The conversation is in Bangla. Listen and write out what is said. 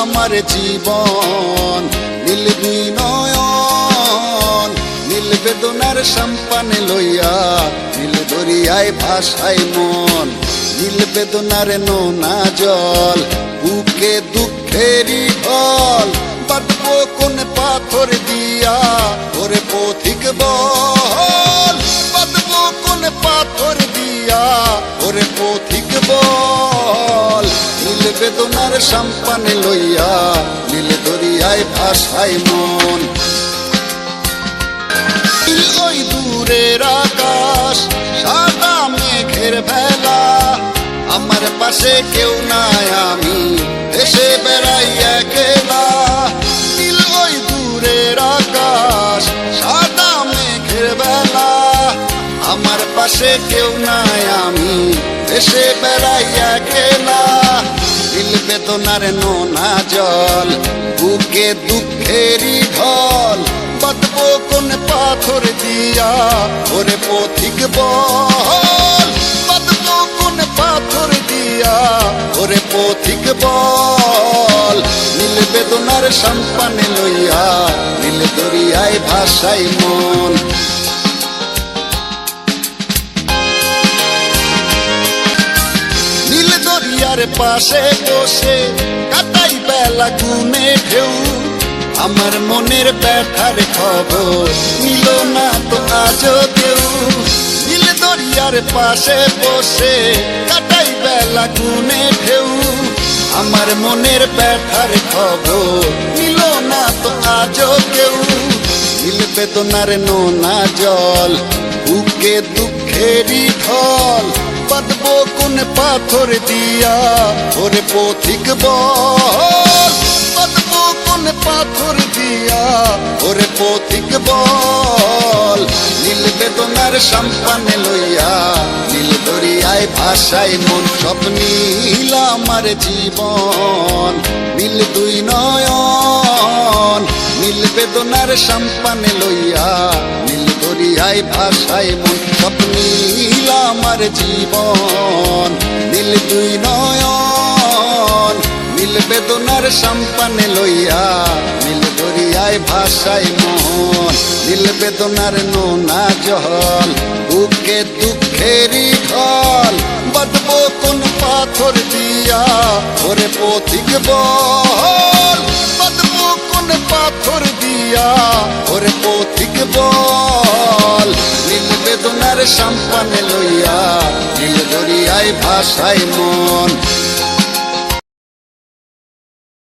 আমার জীবন, নীল দুই নয়ন নীল বেদনার সম্পানে লইয়া, নীল দরিয়ায় ভাসায় মন। নীল বেদনার নোনা জল, বুকে দুঃখেরই ঢল, বাঁধবো কোন পাথর দিয়া ওরে পথিক বল, বাঁধবো কোন পাথর দিয়া ওরে পথিক বল। নীল বেদনার সম্পানে লইয়া, নীল দরিয়ায় ভাসায় মন। ওই দূরের আকাশ, সাদা মেঘের ভেলা, আমার পাশে কেউ নাই, আমি দেশে বেড়াই একলা। নীল ওই দূরের আকাশ, সাদা মেঘের বেলা, আমার পাশে কেউ নাই, আমি দেশে বেড়াই একলা। নীল বেদনার নোনা জল, বুকে দুঃখেরই ঢল, বাঁধবো কোন পাথর দিয়া ওরে পথিক বল, বাঁধবো কোন পাথর দিয়া ওরে পথিক বল। নীল বেদনার সম্পানে লইয়া, নীল দরিয়ায় ভাসায় মন। নীল দরিয়ার পাশে বসে কাটাই বেলা গুনে ঢেউ, আমার মনের ব্যথার খবর নিল না তো আজও কেউ। নীল দরিয়ার পাশে বসে কাটাই বেলা গুনে ঢেউ, আমার মনের ব্যথার খবর নিল না তো আজও কেউ। নীল বেদনার নোনা জল, বুকে দুঃখেরই ঢল, বাঁধবো কোন পাথর দিয়া ওরে পথিক বল, বাঁধবো কোন পাথর দিয়া ওরে পথিক বল। নীল বেদনার সম্পানে লইয়া, নীল দরিয়ায় ভাসায় মন। সব নীল আমার জীবন, নীল দুই নয়ন নীল বেদনার সম্পানে লইয়া, নীল দরিয়ায় ভাসায় মন। সব নীল আমার জীবন, নীল দুই নয়ন নীল বেদনার সম্পানে লইয়া, নীল দরিয়ায় ভাসায় মন। নীল বেদনার নোনা জল, বুকে দুঃখেরই ঢল, বাঁধবো কোন পাথর দিয়া ওরে পথিক বল, বাঁধবো কোন পাথর দিয়া ওরে পথিক বল। নীল বেদনার সম্পানে লইয়া, নীল দরিয়ায় ভাসায় মন।